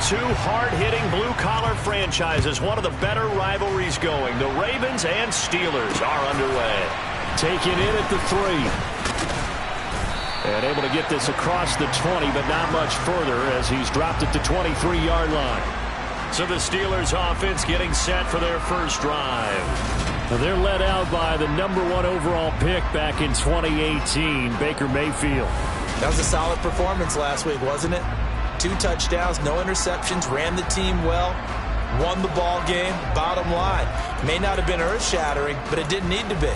two hard-hitting blue-collar franchises, one of the better rivalries going. The Ravens and Steelers are underway. Taken in at the 3. And able to get this across the 20, but not much further as he's dropped at the 23-yard line. So the Steelers offense getting set for their first drive. Now they're led out by the #1 overall pick back in 2018, Baker Mayfield. That was a solid performance last week, wasn't it? 2 touchdowns, no interceptions, ran the team well, won the ball game. Bottom line, may not have been earth-shattering, but it didn't need to be.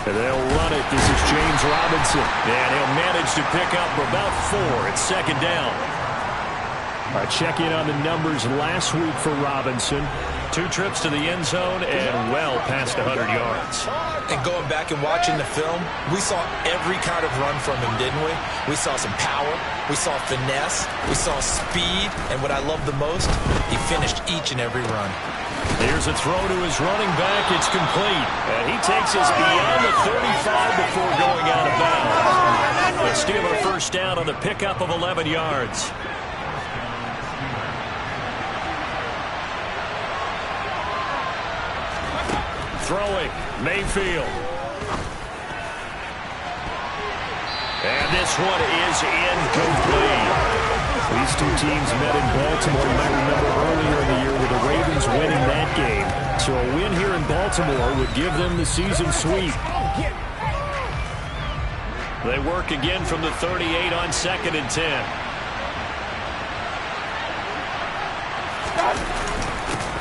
And they'll run it. This is James Robinson. And he'll manage to pick up about 4. It's second down. Check in on the numbers last week for Robinson. 2 trips to the end zone and well past 100 yards. And going back and watching the film, we saw every kind of run from him, didn't we? We saw some power, we saw finesse, we saw speed, and what I love the most, he finished each and every run. Here's a throw to his running back. It's complete. And he takes us beyond the 35 before going out of bounds. The Steeler first down on the pickup of 11 yards. Throwing, Mayfield. And this one is incomplete. These two teams met in Baltimore. You might remember earlier in the year with the Ravens winning that game. So a win here in Baltimore would give them the season sweep. They work again from the 38 on 2nd and 10.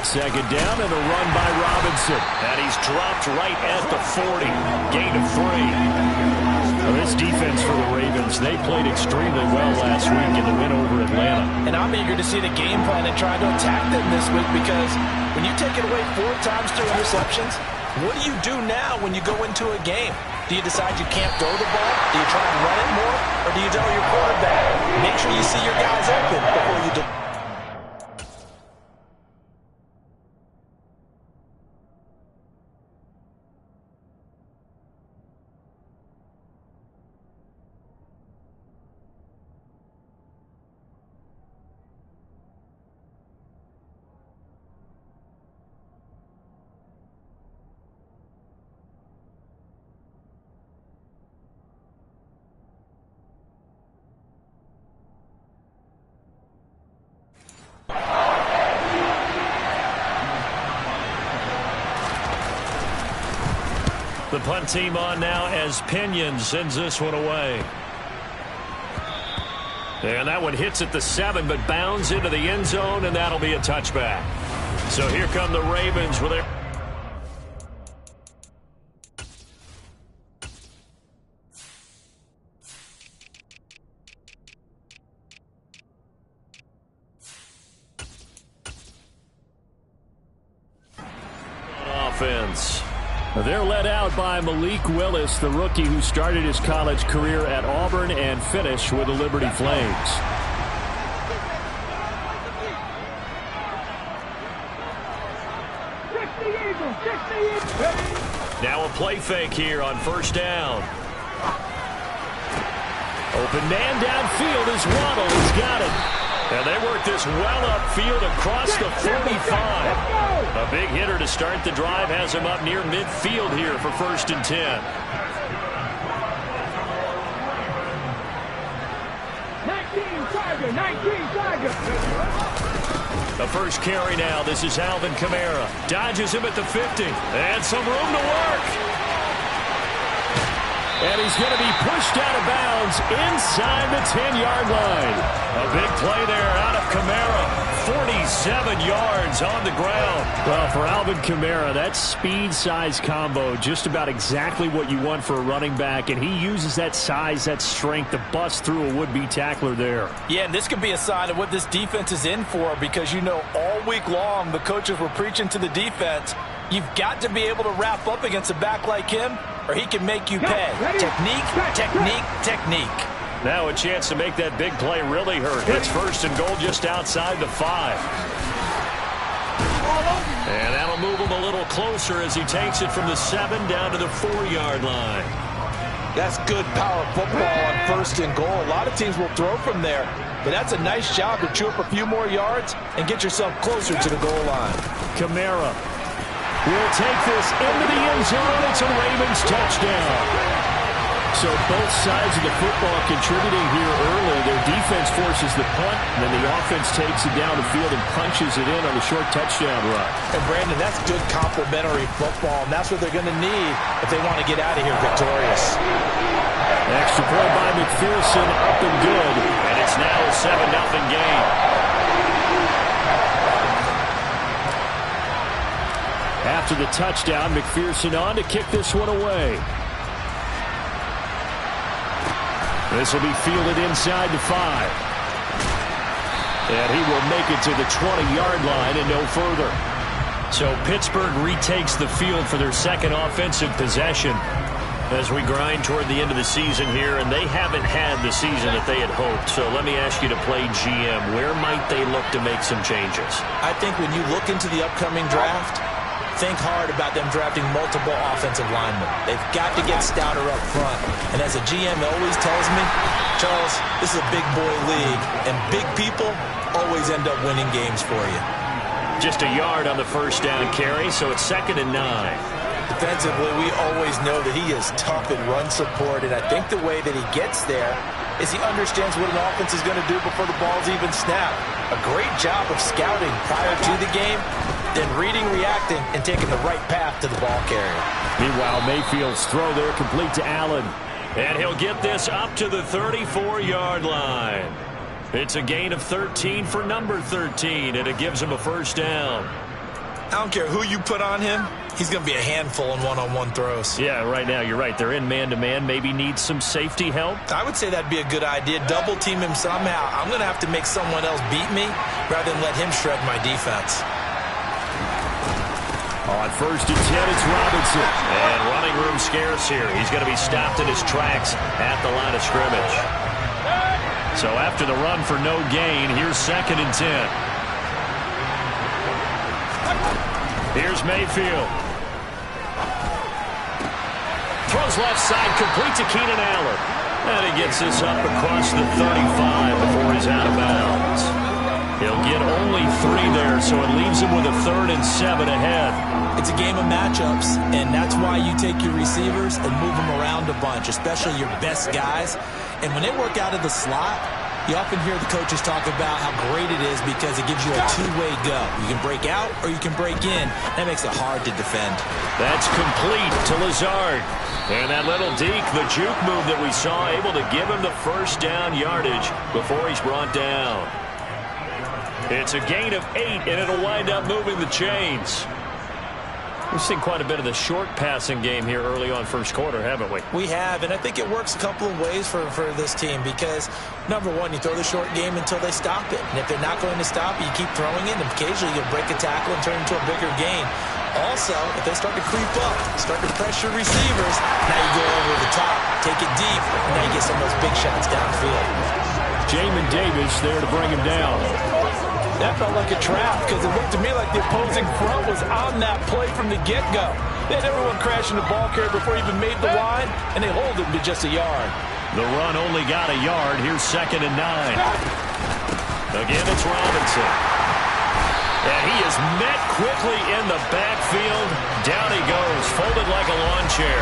Second down and a run by Robinson. And he's dropped right at the 40. Gain of 3. Well, this defense for the Ravens, they played extremely well last week in the win over Atlanta. And I'm eager to see the game plan and try to attack them this week because when you take it away 4 times through interceptions, what do you do now when you go into a game? Do you decide you can't throw the ball? Do you try and run it more? Or do you tell your quarterback, make sure you see your guys open before you do? The punt team on now as Pinion sends this one away. And that one hits at the 7, but bounds into the end zone, and that'll be a touchback. So here come the Ravens with their... offense. They're led out by Malik Willis, the rookie who started his college career at Auburn and finished with the Liberty Flames. Now a play fake here on first down. Open man downfield is Waddle. He's got it. And they work this well upfield across the 45. A big hitter to start the drive has him up near midfield here for 1st and 10. 19 Tiger. The first carry now. This is Alvin Kamara. Dodges him at the 50. And some room to work. And he's going to be pushed out of bounds inside the 10-yard line. A big play there out of Kamara. 47 yards on the ground. Well, for Alvin Kamara, that speed-size combo, just about exactly what you want for a running back. And he uses that size, that strength to bust through a would-be tackler there. Yeah, and this could be a sign of what this defense is in for because, you know, all week long the coaches were preaching to the defense, you've got to be able to wrap up against a back like him or he can make you pay. Technique, technique, technique. Now a chance to make that big play really hurt. It's 1st and goal just outside the 5. And that'll move him a little closer as he takes it from the 7 down to the 4-yard line. That's good power football on 1st and goal. A lot of teams will throw from there, but that's a nice job to chew up a few more yards and get yourself closer to the goal line. Kamara will take this into the end zone. It's a Ravens touchdown. So both sides of the football contributing here early. Their defense forces the punt, and then the offense takes it down the field and punches it in on the short touchdown run. And, Brandon, that's good complementary football, and that's what they're going to need if they want to get out of here victorious. Extra point by McPherson, up and good, and it's now a 7-0 game. After the touchdown, McPherson on to kick this one away. This will be fielded inside the 5. And he will make it to the 20-yard line and no further. So Pittsburgh retakes the field for their second offensive possession as we grind toward the end of the season here, and they haven't had the season that they had hoped. So let me ask you to play GM. Where might they look to make some changes? I think when you look into the upcoming draft, think hard about them drafting multiple offensive linemen. They've got to get stouter up front. And as a GM always tells me, Charles, this is a big boy league, and big people always end up winning games for you. Just a yard on the first down carry, so it's 2nd and 9. Defensively, we always know that he is tough in run support, and I think the way that he gets there is he understands what an offense is going to do before the ball's even snapped. A great job of scouting prior to the game, then reading, reacting, and taking the right path to the ball carrier. Meanwhile, Mayfield's throw there complete to Allen. And he'll get this up to the 34-yard line. It's a gain of 13 for number 13, and it gives him a first down. I don't care who you put on him. He's going to be a handful in one-on-one throws. Yeah, right now, you're right. They're in man-to-man. Maybe needs some safety help. I would say that'd be a good idea. Double team him somehow. I'm going to have to make someone else beat me rather than let him shred my defense. On 1st and 10, it's Robinson. And running room scarce here. He's going to be stopped in his tracks at the line of scrimmage. So after the run for no gain, here's 2nd and 10. Here's Mayfield. Throws left side, complete to Keenan Allen. And he gets this up across the 35 before he's out of bounds. He'll get only 3 there, so it leaves him with a 3rd and 7 ahead. It's a game of matchups, and that's why you take your receivers and move them around a bunch, especially your best guys. And when they work out of the slot, you often hear the coaches talk about how great it is because it gives you a two-way go. You can break out or you can break in. That makes it hard to defend. That's complete to Lazard. And that little deke, the juke move that we saw, able to give him the first down yardage before he's brought down. It's a gain of 8, and it'll wind up moving the chains. We've seen quite a bit of the short passing game here early on first quarter, haven't we? We have, and I think it works a couple of ways for this team because, number one, you throw the short game until they stop it. And if they're not going to stop it, you keep throwing it, and occasionally you'll break a tackle and turn it into a bigger gain. Also, if they start to creep up, start to pressure receivers, now you go over the top, take it deep, and now you get some of those big shots downfield. Jamin Davis there to bring him down. That felt like a trap because it looked to me like the opposing front was on that play from the get-go. They had everyone crashing the ball carrier before he even made the line, and they hold him to just a yard. The run only got a yard. Here's 2nd and 9. Again, it's Robinson. And he is met quickly in the backfield. Down he goes, folded like a lawn chair.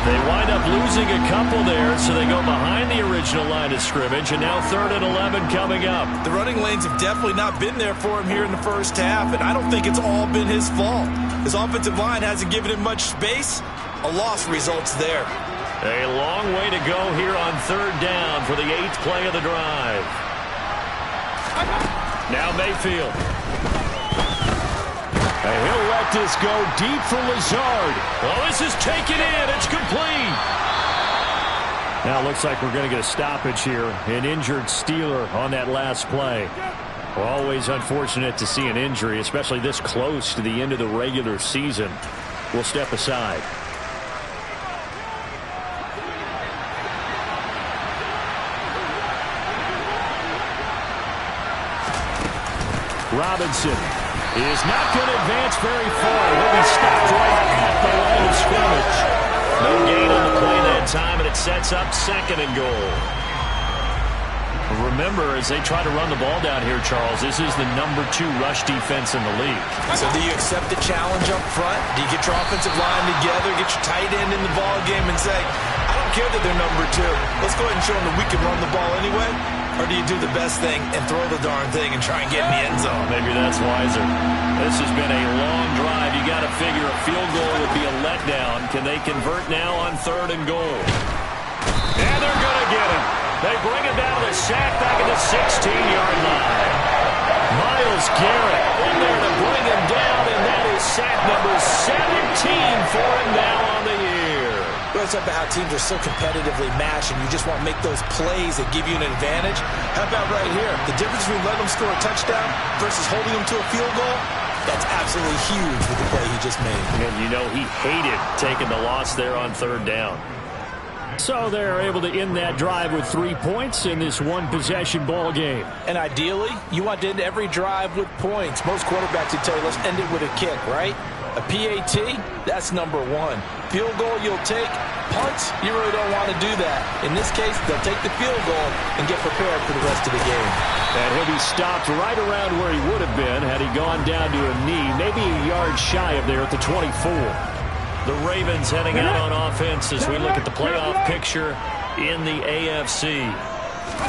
They wind up losing a couple there, so they go behind the original line of scrimmage, and now 3rd and 11 coming up. The running lanes have definitely not been there for him here in the first half, and I don't think it's all been his fault. His offensive line hasn't given him much space. A loss results there. A long way to go here on 3rd down for the 8th play of the drive. Now Mayfield. And he'll let this go deep for Lazard. Well, this is taken in. It's complete. Now it looks like we're going to get a stoppage here. An injured Steeler on that last play. Always unfortunate to see an injury, especially this close to the end of the regular season. We'll step aside. Robinson is not going to advance very far. He'll be stopped right at the line of scrimmage. No gain on the play that time, and it sets up 2nd and goal. Remember, as they try to run the ball down here, Charles, this is the #2 rush defense in the league. So do you accept the challenge up front? Do you get your offensive line together, get your tight end in the ball game and say, I don't care that they're #2. Let's go ahead and show them that we can run the ball anyway? Or do you do the best thing and throw the darn thing and try and get in the end zone? Maybe that's wiser. This has been a long drive. You got to figure a field goal would be a letdown. Can they convert now on 3rd and goal? And they're going to get him. They bring him down to the sack back at the 16-yard line. Myles Garrett in there to bring him down, and that is sack number 17 for him now on the year. Well, it's about how teams are so competitively matched, and you just want to make those plays that give you an advantage. How about right here? The difference between letting them score a touchdown versus holding them to a field goal, that's absolutely huge with the play he just made. And you know he hated taking the loss there on 3rd down. So they're able to end that drive with 3 points in this one-possession ball game. And ideally, you want to end every drive with points. Most quarterbacks would tell you, let's end it with a kick, right? A PAT, that's #1. Field goal, you'll take. Punts, you really don't want to do that. In this case, they'll take the field goal and get prepared for the rest of the game. And he'll be stopped right around where he would have been had he gone down to a knee, maybe a yard shy of there at the 24. The Ravens heading out on offense as we look at the playoff picture in the AFC.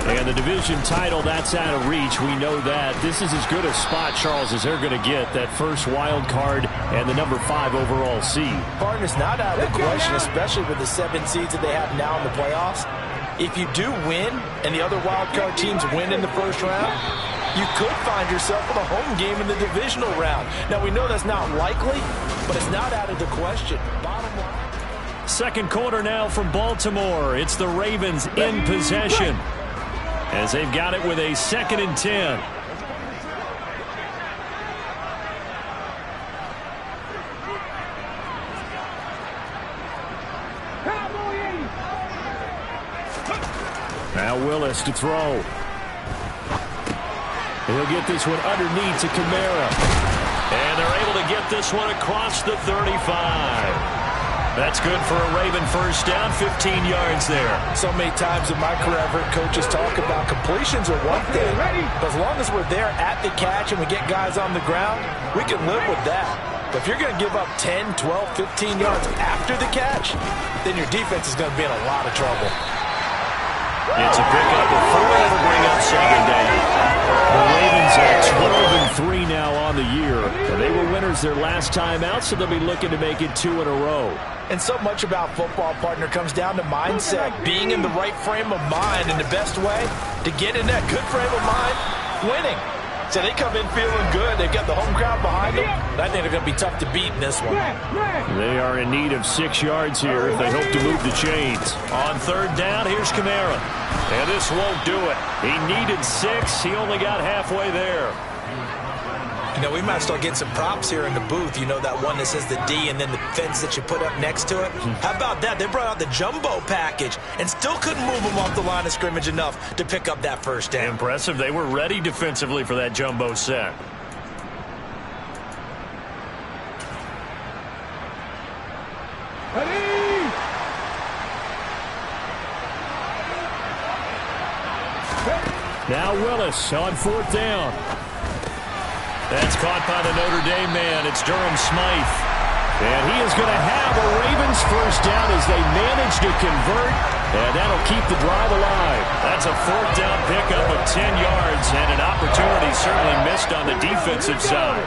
And the division title, that's out of reach. We know that. This is as good a spot, Charles, as they're going to get. That first wild card and the #5 overall seed. Partner's not out of the question, especially with the 7 seeds that they have now in the playoffs. If you do win and the other wild card teams win in the first round, you could find yourself with a home game in the divisional round. Now, we know that's not likely, but it's not out of the question. Bottom line. 2nd quarter now from Baltimore. It's the Ravens in possession as they've got it with a 2nd and 10. Now Willis to throw. He'll get this one underneath to Kamara. And they're able to get this one across the 35. That's good for a Raven first down, 15 yards there. So many times in my career, I've heard coaches talk about completions are one thing. But as long as we're there at the catch and we get guys on the ground, we can live with that. But if you're going to give up 10, 12, 15 yards after the catch, then your defense is going to be in a lot of trouble. It's a pickup before they ever bring up 2nd down. The Ravens are 12-3 now on the year. And they were winners their last time out, so they'll be looking to make it 2 in a row. And so much about football, partner, comes down to mindset. Being in the right frame of mind, and the best way to get in that good frame of mind, winning. So they come in feeling good. They've got the home crowd behind them. And I think they're going to be tough to beat in this one. They are in need of 6 yards here if they hope to move the chains. On 3rd down, here's Kamara. And this won't do it. He needed 6. He only got halfway there. You know, we might start getting some props here in the booth. You know, that one that says the D and then the fence that you put up next to it? How about that? They brought out the jumbo package and still couldn't move them off the line of scrimmage enough to pick up that first down. Impressive. They were ready defensively for that jumbo sack. Now Willis on 4th down. That's caught by the Notre Dame man. It's Durham Smythe. And he is going to have a Ravens first down as they manage to convert. And that'll keep the drive alive. That's a 4th down pickup of 10 yards and an opportunity certainly missed on the defensive side.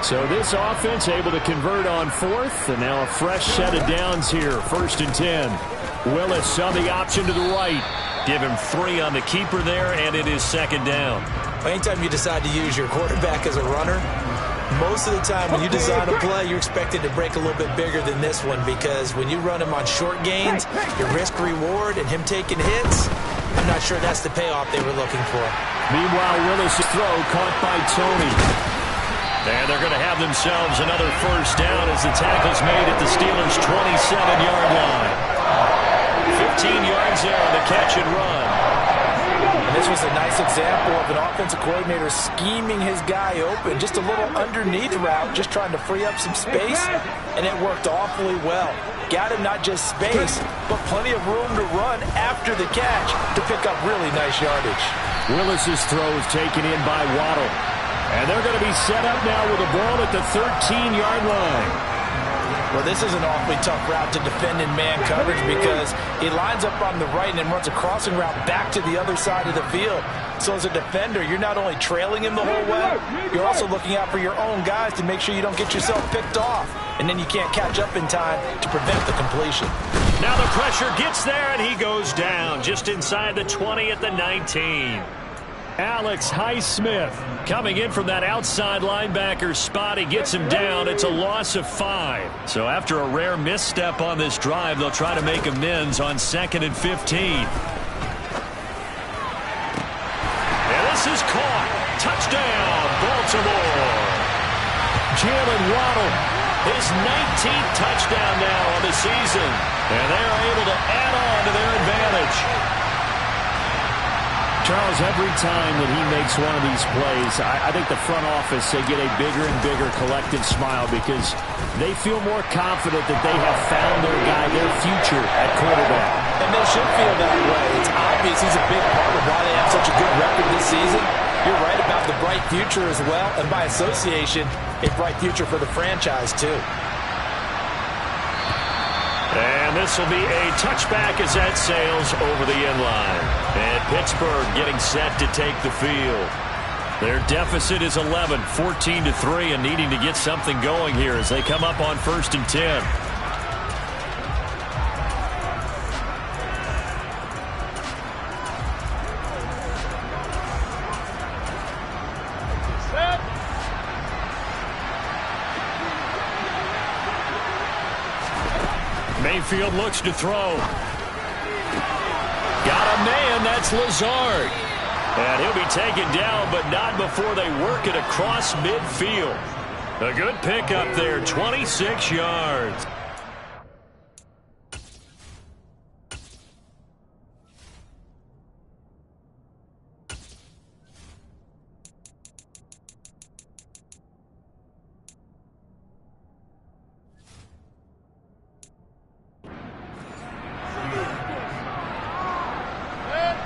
So this offense able to convert on 4th. And now a fresh set of downs here. 1st and 10. Willis on the option to the right. Give him 3 on the keeper there, and it is 2nd down. Anytime you decide to use your quarterback as a runner, most of the time when you design a play, you're expected to break a little bit bigger than this one, because when you run him on short gains, your risk-reward and him taking hits, I'm not sure that's the payoff they were looking for. Meanwhile, Willis' throw caught by Tony. And they're going to have themselves another first down as the tackle's made at the Steelers' 27-yard line. 15 yards there on the catch and run. And this was a nice example of an offensive coordinator scheming his guy open. Just a little underneath route, just trying to free up some space, and it worked awfully well. Got him not just space, but plenty of room to run after the catch to pick up really nice yardage. Willis's throw is taken in by Waddle. And they're going to be set up now with the ball at the 13-yard line. Well, this is an awfully tough route to defend in man coverage because he lines up on the right and then runs a crossing route back to the other side of the field. So as a defender, you're not only trailing him the whole way, you're also looking out for your own guys to make sure you don't get yourself picked off. And then you can't catch up in time to prevent the completion. Now the pressure gets there, and he goes down just inside the 20 at the 19. Alex Highsmith coming in from that outside linebacker spot. He gets him down. It's a loss of 5. So after a rare misstep on this drive, they'll try to make amends on 2nd and 15. And this is caught. Touchdown, Baltimore. Jalen Waddle, his 19th touchdown now on the season. And they're able to add on to their advantage. Charles, every time that he makes one of these plays, I think the front office, they get a bigger and bigger collective smile because they feel more confident that they have found their guy, their future at quarterback. And they should feel that way. It's obvious he's a big part of why they have such a good record this season. You're right about the bright future as well, and by association, a bright future for the franchise too. And this will be a touchback as that sails over the end line. And Pittsburgh getting set to take the field. Their deficit is 11, 14-3, and needing to get something going here as they come up on 1st and 10. Mayfield looks to throw. Got a man, that's Lazard. And he'll be taken down, but not before they work it across midfield. A good pickup there, 26 yards.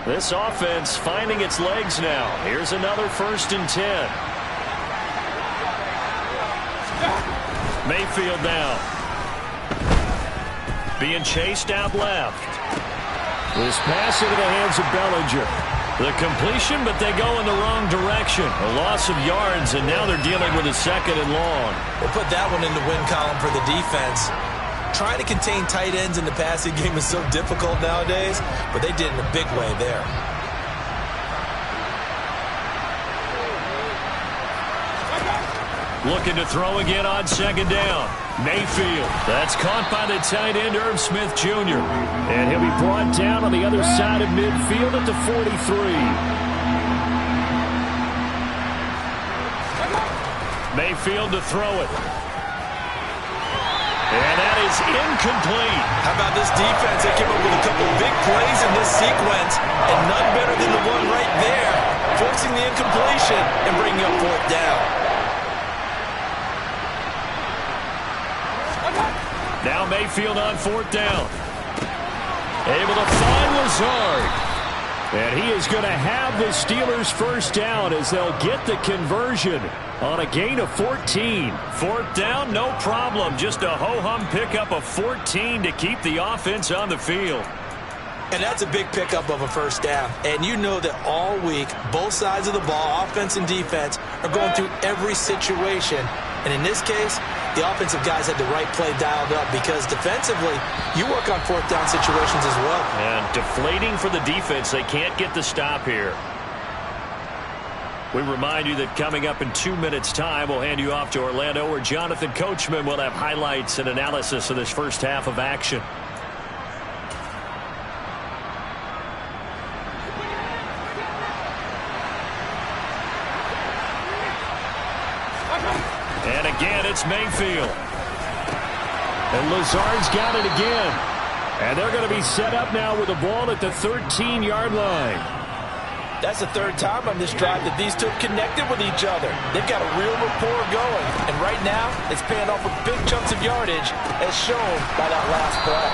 This offense finding its legs now. Here's another 1st and 10. Mayfield now. Being chased out left. This pass into the hands of Bellinger. The completion, but they go in the wrong direction. A loss of yards, and now they're dealing with a 2nd and long. We'll put that one in the win column for the defense. Trying to contain tight ends in the passing game is so difficult nowadays, but they did in a big way there. Looking to throw again on 2nd down. Mayfield. That's caught by the tight end, Irv Smith Jr. And he'll be brought down on the other side of midfield at the 43. Mayfield to throw it. And that is incomplete. How about this defense? They came up with a couple big plays in this sequence, and none better than the one right there, forcing the incompletion and bringing up 4th down. Now Mayfield on 4th down. Able to find Lazard. And he is going to have the Steelers' 1st down as they'll get the conversion on a gain of 14. 4th down, no problem. Just a ho-hum pickup of 14 to keep the offense on the field. And that's a big pickup of a 1st down. And you know that all week, both sides of the ball, offense and defense, are going through every situation. And in this case, the offensive guys had the right play dialed up because defensively, you work on 4th down situations as well. And deflating for the defense. They can't get the stop here. We remind you that coming up in 2 minutes' time, we'll hand you off to Orlando, where Jonathan Coachman will have highlights and analysis of this first half of action. And again, it's Mayfield. And Lazard's got it again. And they're going to be set up now with the ball at the 13-yard line. That's the third time on this drive that these two have connected with each other. They've got a real rapport going. And right now, it's paying off with big chunks of yardage, as shown by that last play.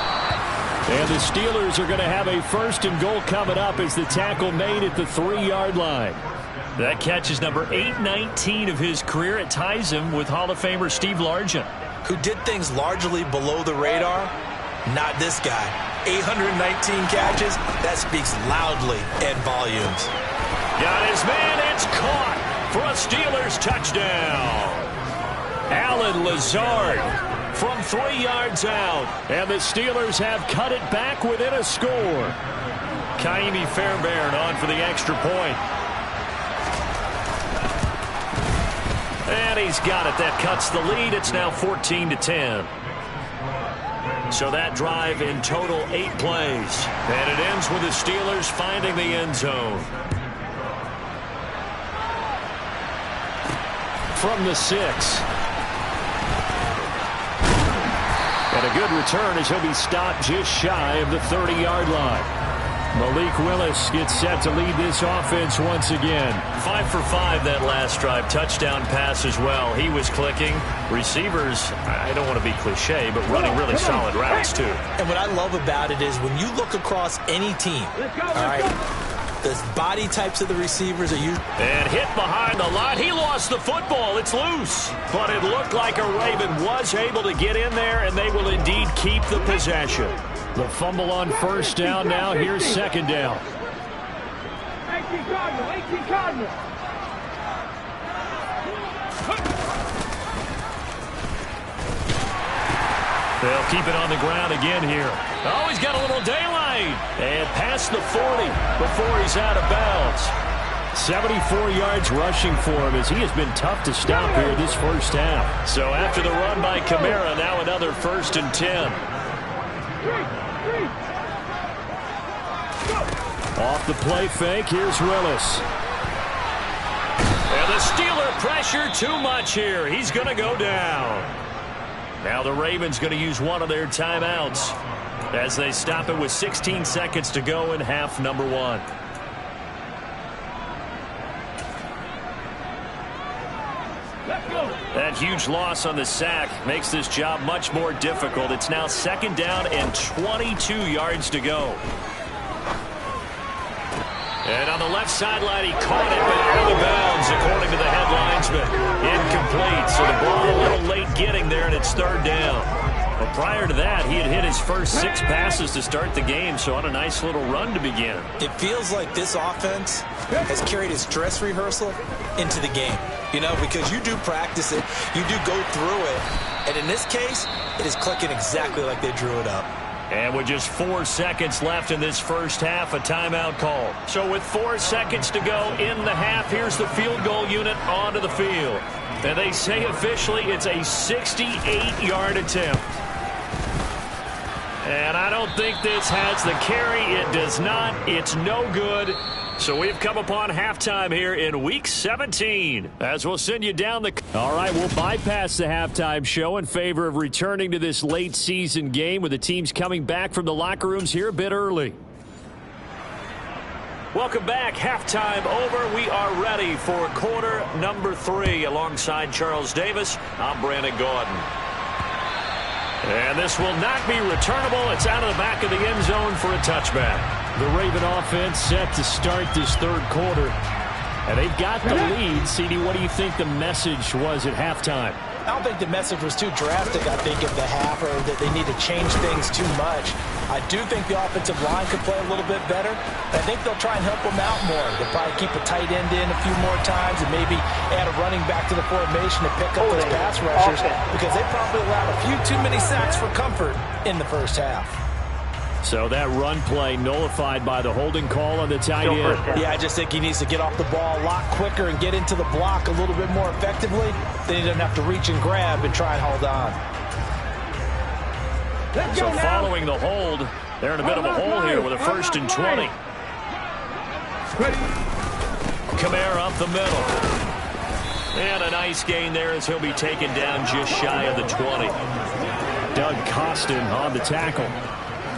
And the Steelers are going to have a 1st and goal coming up as the tackle made at the 3-yard line. That catch is number 819 of his career. It ties him with Hall of Famer Steve Largent, who did things largely below the radar. Not this guy. 819 catches, that speaks loudly in volumes. Got his man, it's caught for a Steelers touchdown. Allen Lazard from 3 yards out, and the Steelers have cut it back within a score. Kaimi Fairbairn on for the extra point. And he's got it. That cuts the lead. It's now 14-10. So that drive in total 8 plays. And it ends with the Steelers finding the end zone. From the 6. And a good return as he'll be stopped just shy of the 30-yard line. Malik Willis gets set to lead this offense once again. 5 for 5 that last drive. Touchdown pass as well. He was clicking. Receivers, I don't want to be cliche, but running really solid routes too. And what I love about it is when you look across any team, all right, the body types of the receivers are usually... And hit behind the line. He lost the football. It's loose. But it looked like a Raven was able to get in there, and they will indeed keep the possession. The fumble on 1st down now. Here's 2nd down. 18 Cardinal. They'll keep it on the ground again here. Oh, he's got a little daylight. And past the 40 before he's out of bounds. 74 yards rushing for him as he has been tough to stop here this first half. So after the run by Kamara, now another 1st and 10. Off the play fake, here's Willis. And the Steeler pressure too much here. He's going to go down. Now the Ravens going to use one of their timeouts as they stop it with 16 seconds to go in half number 1. That huge loss on the sack makes this job much more difficult. It's now 2nd down and 22 yards to go. And on the left sideline, he caught it, but out of bounds, according to the head linesman. Incomplete, so the ball a little late getting there, and it's 3rd down. But prior to that, he had hit his first 6 passes to start the game, so on a nice little run to begin. It feels like this offense has carried its dress rehearsal into the game. You know, because you do practice it, you do go through it, and in this case, it is clicking exactly like they drew it up. And with just 4 seconds left in this first half, a timeout call. So with 4 seconds to go in the half, here's the field goal unit onto the field. And they say officially it's a 68-yard attempt. And I don't think this has the carry. It does not. It's no good. So we've come upon halftime here in Week 17, as we'll send you down the... All right, we'll bypass the halftime show in favor of returning to this late season game with the teams coming back from the locker rooms here a bit early. Welcome back. Halftime over. We are ready for quarter number 3 alongside Charles Davis. I'm Brandon Gaudin. And this will not be returnable. It's out of the back of the end zone for a touchback. The Raven offense set to start this 3rd quarter. And they've got the lead. CD, what do you think the message was at halftime? I don't think the message was too drastic, I think, at the half, or that they need to change things too much. I do think the offensive line could play a little bit better. I think they'll try and help them out more. They'll probably keep a tight end in a few more times and maybe add a running back to the formation to pick up those pass rushers, because they probably allowed a few too many sacks for comfort in the first half. So that run play nullified by the holding call on the tight end. Yeah, I just think he needs to get off the ball a lot quicker and get into the block a little bit more effectively. Then he doesn't have to reach and grab and try and hold on. So following the hold, they're in a bit of a hole here with a 1st and 20. Kamara up the middle. And a nice gain there as he'll be taken down just shy of the 20. Doug Costin on the tackle.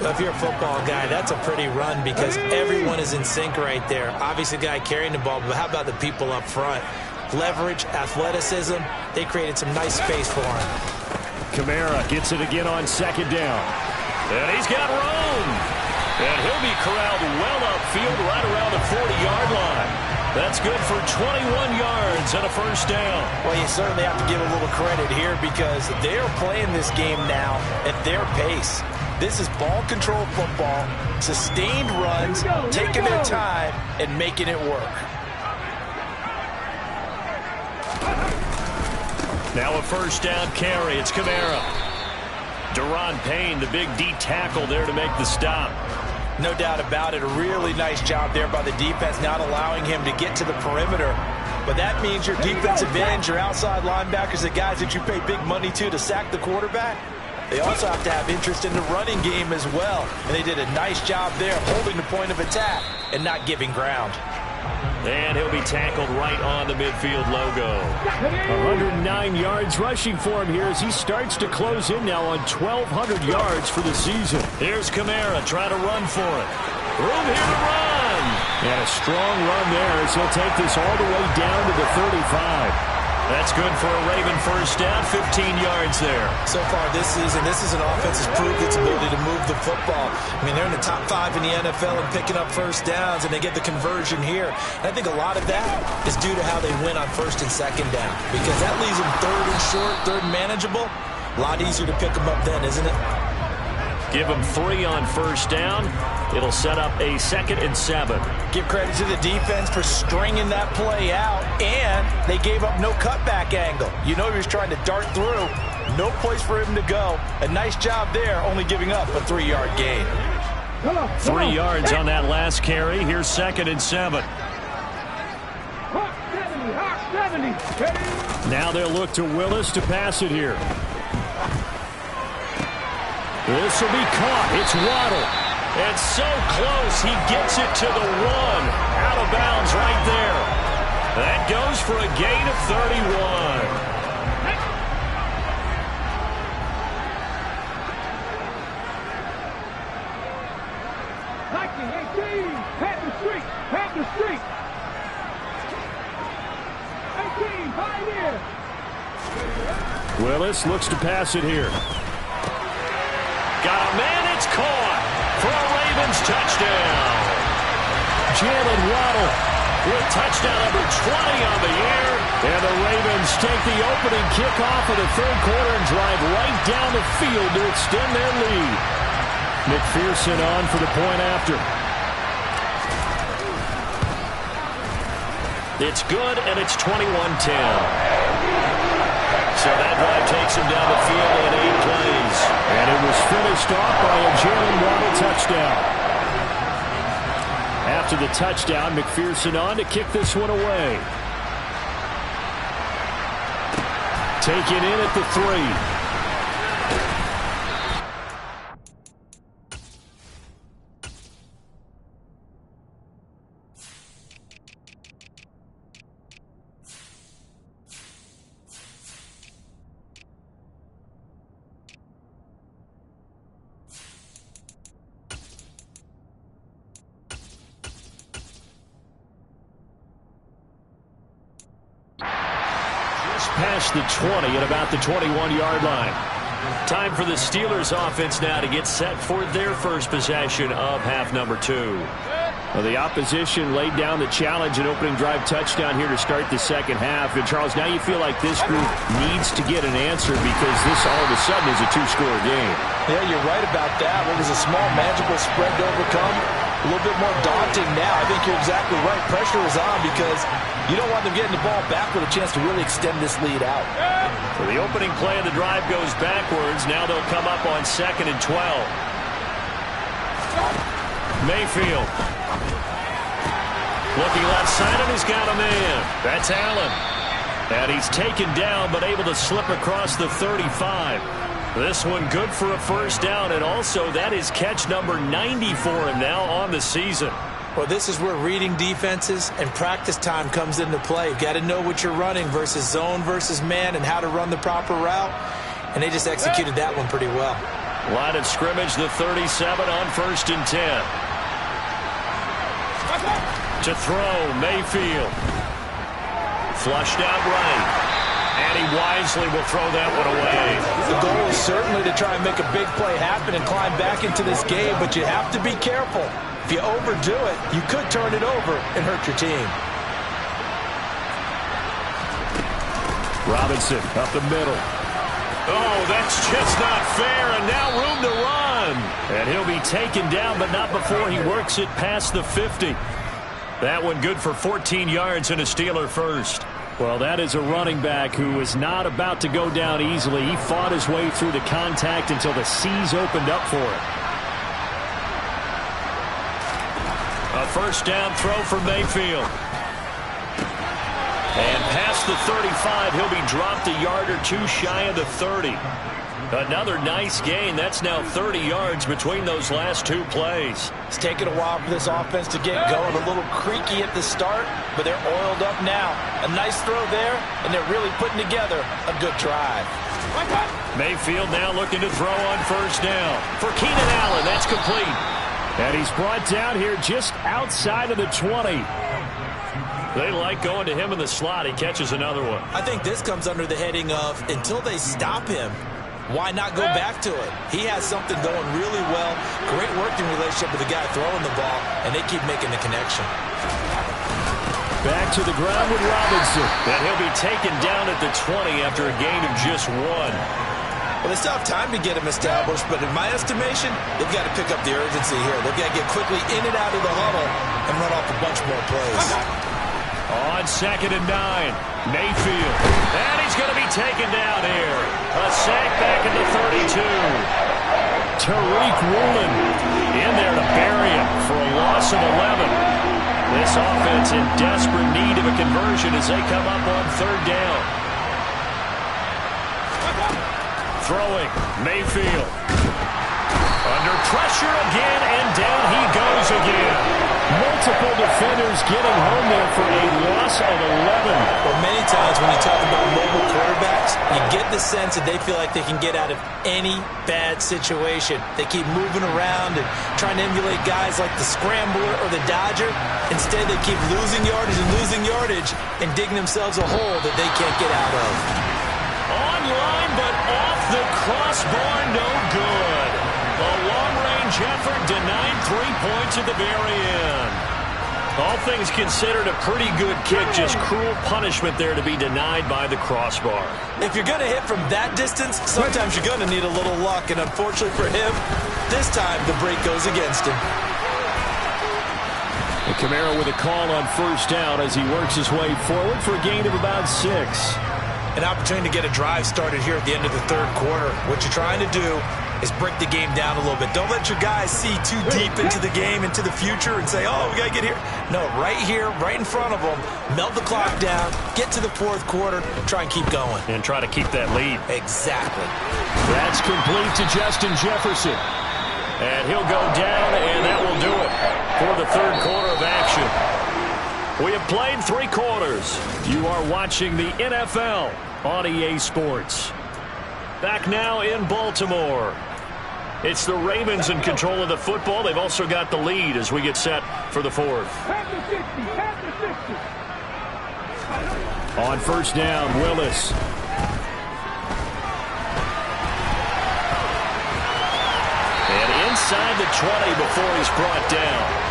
If you're a football guy, that's a pretty run because everyone is in sync right there. Obviously, the guy carrying the ball, but how about the people up front? Leverage, athleticism, they created some nice space for him. Kamara gets it again on second down. And he's got room. And he'll be corralled well upfield right around the 40-yard line. That's good for 21 yards and a first down. Well, you certainly have to give a little credit here because they're playing this game now at their pace. This is ball control football, sustained runs, taking their time, and making it work. Now a first down carry. It's Kamara. Daron Payne, the big D tackle there to make the stop. No doubt about it. A really nice job there by the defense, not allowing him to get to the perimeter. But that means your defensive ends, your outside linebackers, the guys that you pay big money to sack the quarterback, they also have to have interest in the running game as well. And they did a nice job there holding the point of attack and not giving ground. And he'll be tackled right on the midfield logo. 109 yards rushing for him here as he starts to close in now on 1,200 yards for the season. Here's Kamara trying to run for it. Room here to run. And a strong run there as he'll take this all the way down to the 35. That's good for a Raven first down, 15 yards there. So far this season, this is an offense that's proved its ability to move the football. I mean, they're in the top 5 in the NFL and picking up first downs, and they get the conversion here. And I think a lot of that is due to how they win on first and second down, because that leaves them third and short, third and manageable. A lot easier to pick them up then, isn't it? Give them 3 on first down. It'll set up a 2nd and 7. Give credit to the defense for stringing that play out, and they gave up no cutback angle. You know he was trying to dart through. No place for him to go. A nice job there, only giving up a 3-yard gain. 3 yards on that last carry. Here's 2nd and 7. Now they'll look to Willis to pass it here. This will be caught. It's Waddle. And so close, he gets it to the 1. Out of bounds right there. That goes for a gain of 31. Pass the street. 18, Pioneer. Willis looks to pass it here. Got a man, it's caught for a Ravens touchdown. Jalen Waddle with touchdown number 20 on the year. And the Ravens take the opening kickoff of the third quarter and drive right down the field to extend their lead. McPherson on for the point after. It's good, and it's 21-10. So that drive takes him down the field in 8 plays. And it was finished off by a Jalen Waddle touchdown. After the touchdown, McPherson on to kick this one away. Taken in at the 3. Past the 20 at about the 21-yard line. Time for the Steelers offense now to get set for their first possession of half number 2. Well, the opposition laid down the challenge and opening drive touchdown here to start the second half. And, Charles, now you feel like this group needs to get an answer because this all of a sudden is a 2-score game. Yeah, you're right about that. It was a small, manageable spread to overcome. A little bit more daunting now. I think you're exactly right. Pressure is on because you don't want them getting the ball back with a chance to really extend this lead out. So the opening play of the drive goes backwards. Now they'll come up on 2nd and 12. Mayfield. Looking left side, and he's got a man. That's Allen. And he's taken down, but able to slip across the 35. This one good for a first down, and also that is catch number 90 for him now on the season. Well, this is where reading defenses and practice time comes into play. You've got to know what you're running versus zone versus man and how to run the proper route, and they just executed that one pretty well. Line of scrimmage, the 37 on 1st and 10. To throw, Mayfield. Flushed out right. And he wisely will throw that one away. The goal is certainly to try and make a big play happen and climb back into this game, but you have to be careful. If you overdo it, you could turn it over and hurt your team. Robinson up the middle. Oh, that's just not fair, and now room to run. And he'll be taken down, but not before he works it past the 50. That one good for 14 yards and a Steeler first. Well, that is a running back who was not about to go down easily. He fought his way through the contact until the seas opened up for him. A first down throw for Mayfield. And past the 35, he'll be dropped a yard or two shy of the 30. Another nice gain. That's now 30 yards between those last two plays. It's taken a while for this offense to get going. A little creaky at the start, but they're oiled up now. A nice throw there, and they're really putting together a good drive. Mayfield now looking to throw on first down. For Keenan Allen, that's complete. And he's brought down here just outside of the 20. They like going to him in the slot. He catches another one. I think this comes under the heading of until they stop him, why not go back to it? He has something going really well. Great working relationship with the guy throwing the ball, and they keep making the connection. Back to the ground with Robinson. And he'll be taken down at the 20 after a gain of just one. Well, they still have time to get him established, but in my estimation, they've got to pick up the urgency here. They've got to get quickly in and out of the huddle and run off a bunch more plays. On 2nd and 9, Mayfield. And he's going to be taken down here. A sack back at the 32. Tariq Woolen in there to bury him for a loss of 11. This offense in desperate need of a conversion as they come up on 3rd down. Throwing, Mayfield. Under pressure again, and down he goes again. Multiple defenders getting home there for a loss of 11. Well, many times when you talk about mobile quarterbacks, you get the sense that they feel like they can get out of any bad situation. They keep moving around and trying to emulate guys like the Scrambler or the Dodger. Instead, they keep losing yardage and digging themselves a hole that they can't get out of. Online, but off the crossbar, no good. A long-range effort denied 3 points at the very end. All things considered, a pretty good kick, just cruel punishment there to be denied by the crossbar. If you're going to hit from that distance, sometimes you're going to need a little luck, and unfortunately for him, this time the break goes against him. And Kamara with a call on first down as he works his way forward for a gain of about 6. An opportunity to get a drive started here at the end of the 3rd quarter. What you're trying to do is break the game down a little bit. Don't let your guys see too deep into the game, into the future, and say, oh, we got to get here. No, right here, right in front of them, melt the clock down, get to the 4th quarter, try and keep going. And try to keep that lead. Exactly. That's complete to Justin Jefferson. And he'll go down, and that will do it for the 3rd quarter of action. We have played 3 quarters. You are watching the NFL on EA Sports. Back now in Baltimore. It's the Ravens in control of the football. They've also got the lead as we get set for the 4th. On first down, Willis. And inside the 20 before he's brought down.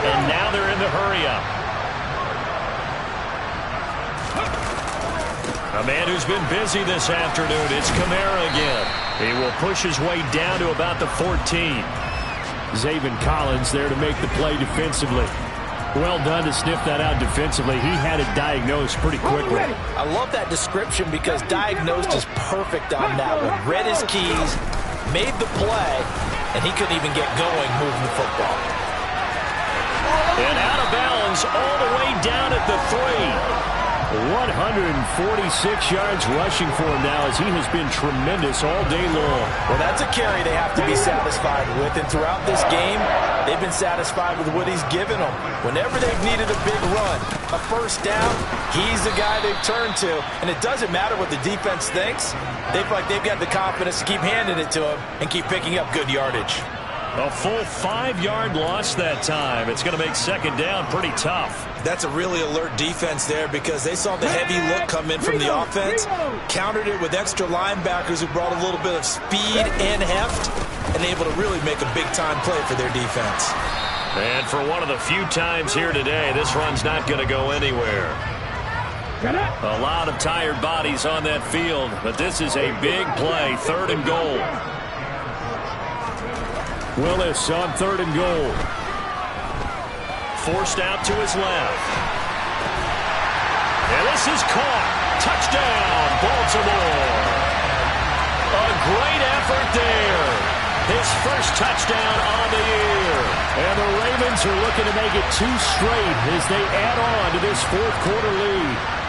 And now they're in the hurry-up. A man who's been busy this afternoon, it's Kamara again. He will push his way down to about the 14. Zaven Collins there to make the play defensively. Well done to sniff that out defensively. He had it diagnosed pretty quickly. I love that description because diagnosed is perfect on that one. Read his keys, made the play, and he couldn't even get going moving the football. And out of bounds all the way down at the 3. 146 yards rushing for him now as he has been tremendous all day long. Well, that's a carry they have to be satisfied with. And throughout this game, they've been satisfied with what he's given them. Whenever they've needed a big run, a first down, he's the guy they've turned to. And it doesn't matter what the defense thinks. They feel like they've got the confidence to keep handing it to him and keep picking up good yardage. A full 5-yard loss that time. It's going to make second down pretty tough. That's a really alert defense there because they saw the heavy look come in from the offense, countered it with extra linebackers who brought a little bit of speed and heft, and able to really make a big-time play for their defense. And for one of the few times here today, this run's not going to go anywhere. A lot of tired bodies on that field, but this is a big play, 3rd and goal. Willis on 3rd and goal. Forced out to his left. And this is caught. Touchdown, Baltimore. A great effort there. His first touchdown on the year. And the Ravens are looking to make it 2 straight as they add on to this 4th quarter lead.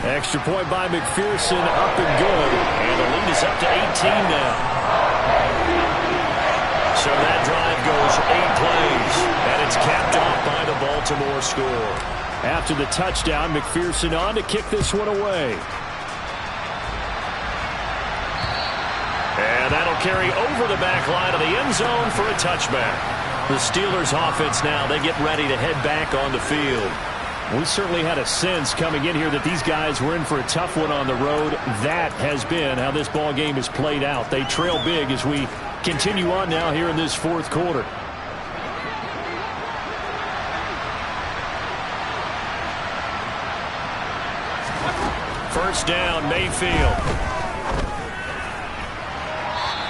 Extra point by McPherson, up and good. And the lead is up to 18 now. So that drive goes 8 plays. And it's capped off by the Baltimore score. After the touchdown, McPherson on to kick this one away. And that'll carry over the back line of the end zone for a touchback. The Steelers offense now, they get ready to head back on the field. We certainly had a sense coming in here that these guys were in for a tough one on the road. That has been how this ball game has played out. They trail big as we continue on now here in this 4th quarter. First down, Mayfield.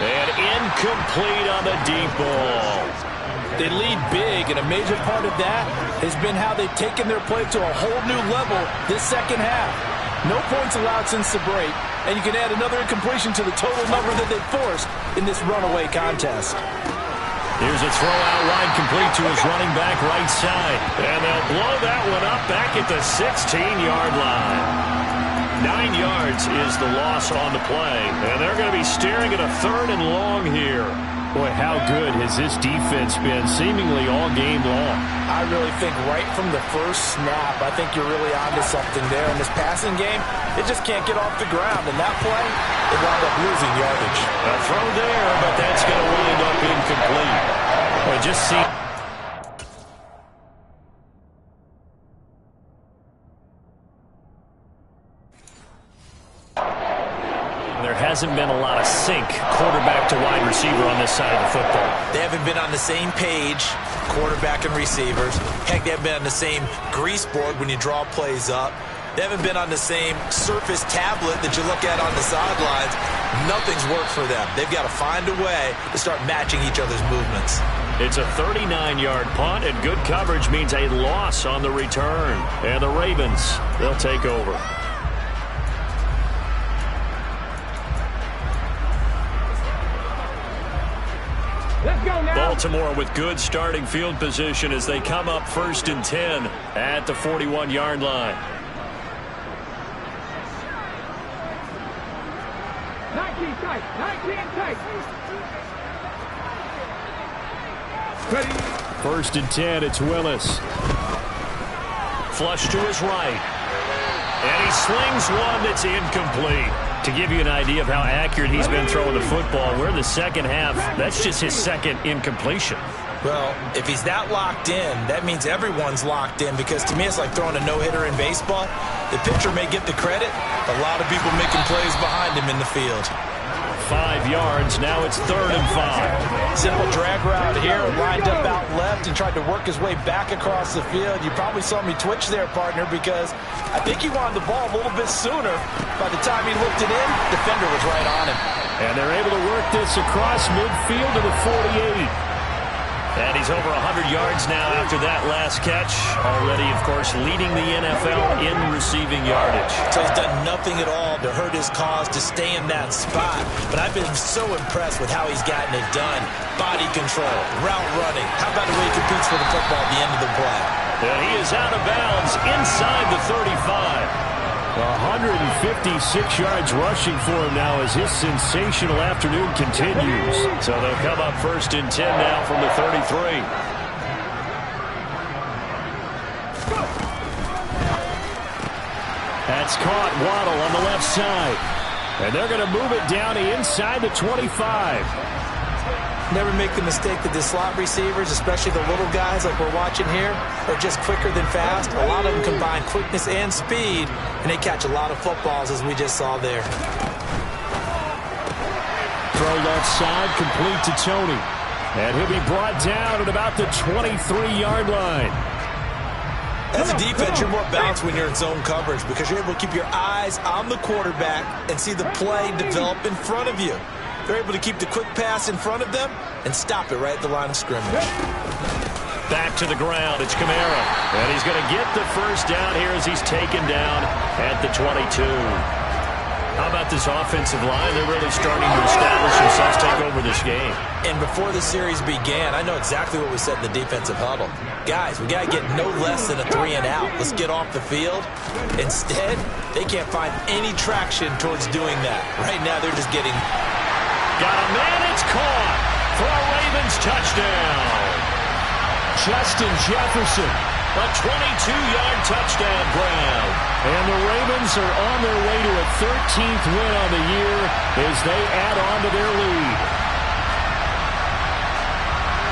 And incomplete on the deep ball. They lead big, and a major part of that has been how they've taken their play to a whole new level this second half. No points allowed since the break, and you can add another incompletion to the total number that they've forced in this runaway contest. Here's a throw out wide complete to his running back right side. And they'll blow that one up back at the 16-yard line. 9 yards is the loss on the play, and they're going to be staring at a 3rd and long here. Boy, how good has this defense been seemingly all game long? I really think right from the first snap, I think you're really onto something there. In this passing game, it just can't get off the ground. And that play, it wound up losing yardage. A throw there, but that's going to wind up incomplete. Well, just see. There hasn't been a lot of sync quarterback to wide receiver on this side of the football. They haven't been on the same page, quarterback and receivers. Heck, they haven't been on the same grease board when you draw plays up. They haven't been on the same surface tablet that you look at on the sidelines. Nothing's worked for them. They've got to find a way to start matching each other's movements. It's a 39-yard punt, and good coverage means a loss on the return. And the Ravens, they'll take over. Let's go now. Baltimore with good starting field position as they come up 1st and 10 at the 41-yard line. 19 tight. 19 tight. Ready. 1st and 10, it's Willis. Flush to his right. And he slings one that's incomplete. To give you an idea of how accurate he's been throwing the football, we're in the second half. That's just his 2nd incompletion. Well, if he's that locked in, that means everyone's locked in, because to me it's like throwing a no-hitter in baseball. The pitcher may get the credit, a lot of people making plays behind him in the field. 5 yards, now it's 3rd and 5. Simple drag route here, lined up out left and tried to work his way back across the field. You probably saw me twitch there, partner, because I think he wanted the ball a little bit sooner. By the time he looked it in, defender was right on him. And they're able to work this across midfield to the 48. And he's over 100 yards now after that last catch. Already, of course, leading the NFL in receiving yardage. So he's done nothing at all to hurt his cause to stay in that spot. But I've been so impressed with how he's gotten it done. Body control, route running. How about the way he competes for the football at the end of the play? And he is out of bounds inside the 35. 156 yards rushing for him now as his sensational afternoon continues. So they'll come up 1st and 10 now from the 33. That's caught. Waddle on the left side. And they're going to move it down to inside the 25. Never make the mistake that the slot receivers, especially the little guys like we're watching here, are just quicker than fast. A lot of them combine quickness and speed, and they catch a lot of footballs, as we just saw there. Throw left side, complete to Tony. And he'll be brought down at about the 23-yard line. As a defense, you're more balanced when you're in zone coverage because you're able to keep your eyes on the quarterback and see the play develop in front of you. They're able to keep the quick pass in front of them and stop it right at the line of scrimmage. Back to the ground. It's Kamara. And he's going to get the first down here as he's taken down at the 22. How about this offensive line? They're really starting to establish themselves, take over this game. And before the series began, I know exactly what we said in the defensive huddle. Guys, we got to get no less than a 3-and-out. Let's get off the field. Instead, they can't find any traction towards doing that. Right now, they're just getting... Got a man, it's caught for a Ravens touchdown. Justin Jefferson, a 22-yard touchdown grab. And the Ravens are on their way to a 13th win on the year as they add on to their lead.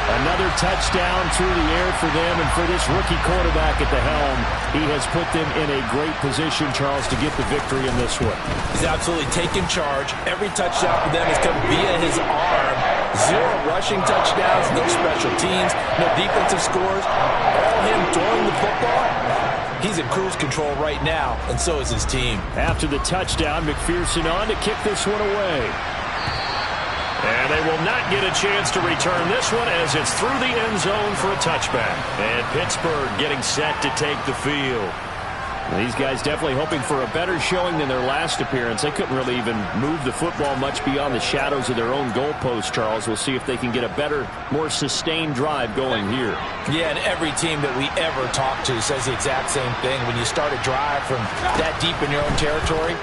Another touchdown through the air for them, and for this rookie quarterback at the helm, he has put them in a great position, Charles, to get the victory in this one. He's absolutely taken charge. Every touchdown for them has come via his arm. 0 rushing touchdowns, no special teams, no defensive scores. All him throwing the football. He's in cruise control right now, and so is his team. After the touchdown, McPherson on to kick this one away. And they will not get a chance to return this one as it's through the end zone for a touchback. And Pittsburgh getting set to take the field. These guys definitely hoping for a better showing than their last appearance. They couldn't really even move the football much beyond the shadows of their own goalpost, Charles. We'll see if they can get a better, more sustained drive going here. Yeah, and every team that we ever talk to says the exact same thing. When you start a drive from that deep in your own territory,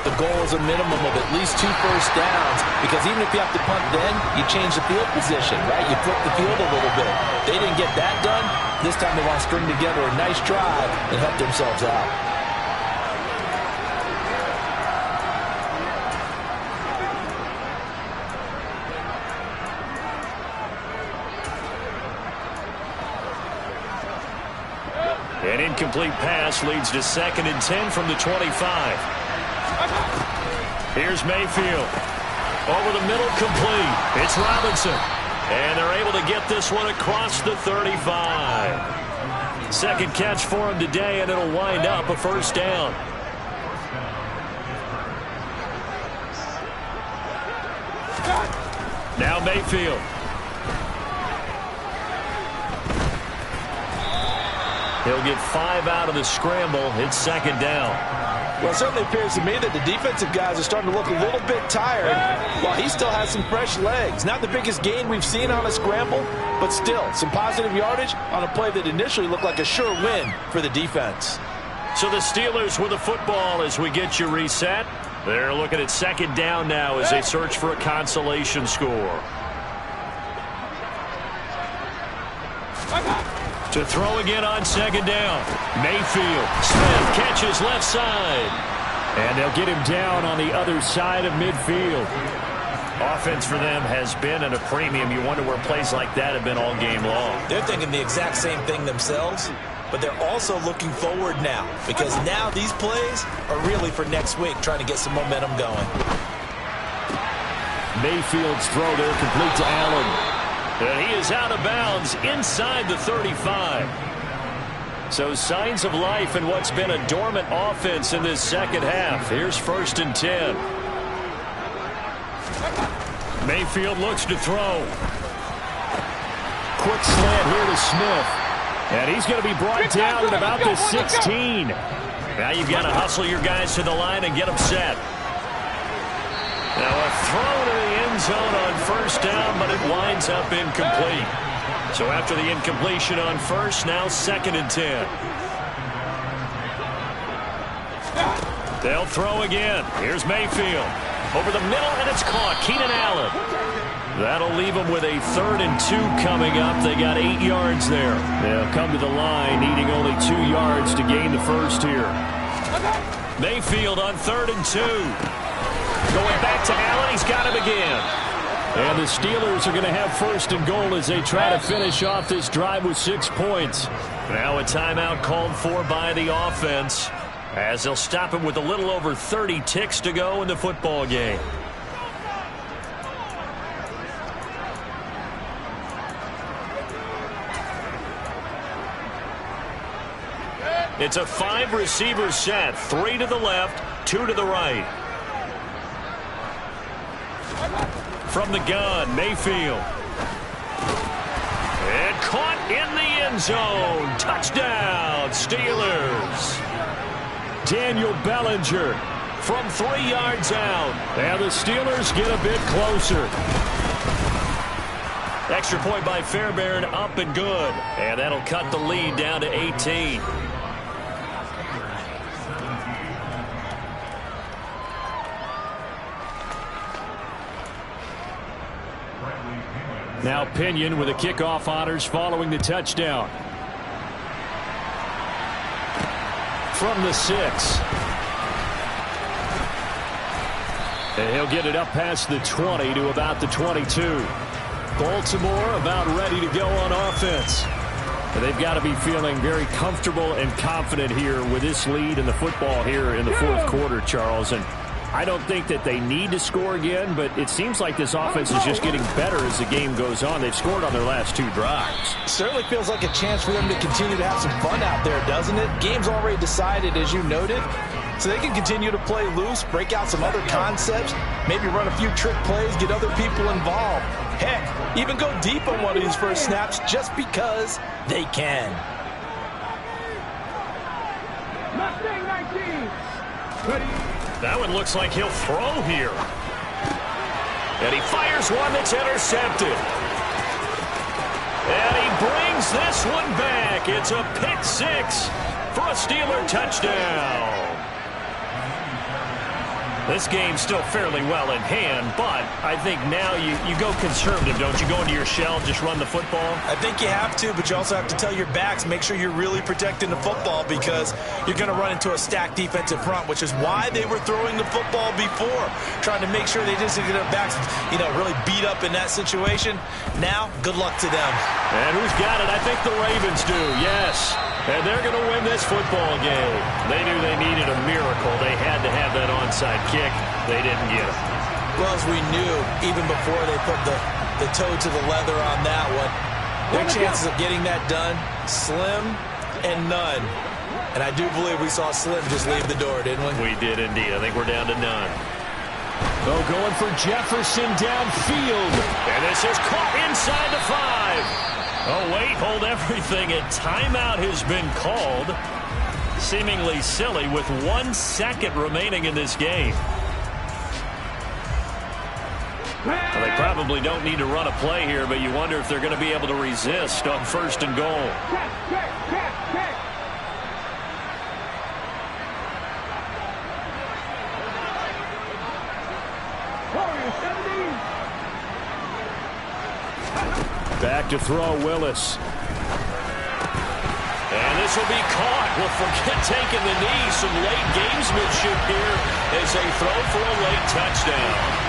the goal is a minimum of at least 2 first downs, because even if you have to punt then, you change the field position, right? You flip the field a little bit. They didn't get that done. This time they want to string together a nice drive and help themselves out. An incomplete pass leads to 2nd and 10 from the 25. Here's Mayfield. Over the middle, complete. It's Robinson. And they're able to get this one across the 35. Second catch for him today, and it'll wind up a first down. Now Mayfield. He'll get 5 out of the scramble. It's 2nd down. Well, it certainly appears to me that the defensive guys are starting to look a little bit tired while he still has some fresh legs. Not the biggest gain we've seen on a scramble, but still some positive yardage on a play that initially looked like a sure win for the defense. So the Steelers with the football as we get you reset. They're looking at 2nd down now as they search for a consolation score. To throw again on 2nd down. Mayfield. Smith catches left side. And they'll get him down on the other side of midfield. Offense for them has been at a premium. You wonder where plays like that have been all game long. They're thinking the exact same thing themselves, but they're also looking forward now, because now these plays are really for next week, trying to get some momentum going. Mayfield's throw there complete to Allen. And he is out of bounds inside the 35. So signs of life in what's been a dormant offense in this second half. Here's 1st and 10. Mayfield looks to throw. Quick slant here to Smith. And he's going to be brought down at about the 16. Now you've got to hustle your guys to the line and get them set. Now a throw to the end zone on 1st down, but it winds up incomplete. So after the incompletion on first, now 2nd and 10. They'll throw again. Here's Mayfield. Over the middle, and it's caught. Keenan Allen. That'll leave them with a 3rd and 2 coming up. They got 8 yards there. They'll come to the line, needing only 2 yards to gain the first here. Mayfield on 3rd and 2. Going back to Allen. He's got him again. And the Steelers are going to have 1st and goal as they try to finish off this drive with 6 points. Now a timeout called for by the offense, as they'll stop it with a little over 30 ticks to go in the football game. It's a 5-receiver set, 3 to the left, 2 to the right. From the gun, Mayfield. And caught in the end zone. Touchdown, Steelers. Daniel Bellinger from 3 yards out. And the Steelers get a bit closer. Extra point by Fairbairn, up and good. And that'll cut the lead down to 18. Now Pinion with the kickoff honors following the touchdown. From the 6. And he'll get it up past the 20 to about the 22. Baltimore about ready to go on offense. And they've got to be feeling very comfortable and confident here with this lead in the football here in the 4th quarter, Charles. And I don't think that they need to score again, but it seems like this offense is just getting better as the game goes on. They've scored on their last 2 drives. Certainly feels like a chance for them to continue to have some fun out there, doesn't it? Game's already decided, as you noted, so they can continue to play loose, break out some other concepts, maybe run a few trick plays, get other people involved. Heck, even go deep on one of these first snaps just because they can. Mustang 19. Ready. That one looks like he'll throw here. And he fires one that's intercepted. And he brings this one back. It's a pick 6 for a Steeler touchdown. This game's still fairly well in hand, but I think now you go conservative, don't you? Go into your shell, just run the football? I think you have to, but you also have to tell your backs, make sure you're really protecting the football because you're going to run into a stacked defensive front, which is why they were throwing the football before, trying to make sure they just get their backs, really beat up in that situation. Now, good luck to them. And who's got it? I think the Ravens do, yes. And they're going to win this football game. They knew they needed a miracle. They had to have that onside kick. They didn't get it. Well, as we knew, even before they put the toe to the leather on that one, their chances of getting that done, slim and none. And I do believe we saw Slim just leave the door, didn't we? We did indeed. I think we're down to none. Oh, going for Jefferson downfield. And this is caught inside the 5. Oh, wait, hold everything. A timeout has been called. Seemingly silly with 1 second remaining in this game. Well, they probably don't need to run a play here, but you wonder if they're going to be able to resist on 1st and goal. Check. Back to throw, Willis. And this will be caught. Well, forget taking the knee. Some late gamesmanship here as they throw for a late touchdown.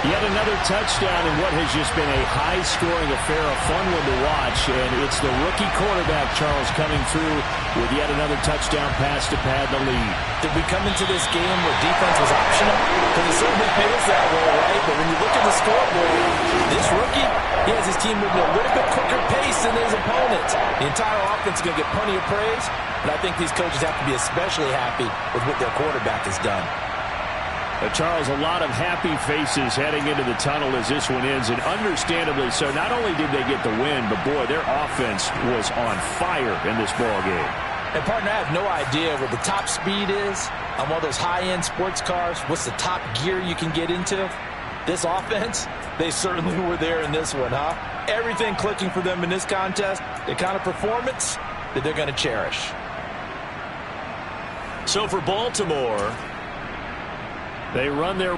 Yet another touchdown in what has just been a high-scoring affair, a fun one to watch. And it's the rookie quarterback, Charles, coming through with yet another touchdown pass to pad the lead. Did we come into this game where defense was optional? Because it certainly feels that way, right? But when you look at the scoreboard, this rookie, he has his team moving at a little bit quicker pace than his opponents. The entire offense is going to get plenty of praise, but I think these coaches have to be especially happy with what their quarterback has done. Charles, a lot of happy faces heading into the tunnel as this one ends, and understandably so. Not only did they get the win, but boy, their offense was on fire in this ball game. And partner, I have no idea what the top speed is on one of those high-end sports cars. What's the top gear you can get into? This offense, they certainly were there in this one, huh? everything clicking for them in this contest, the kind of performance that they're going to cherish. So for Baltimore, they run their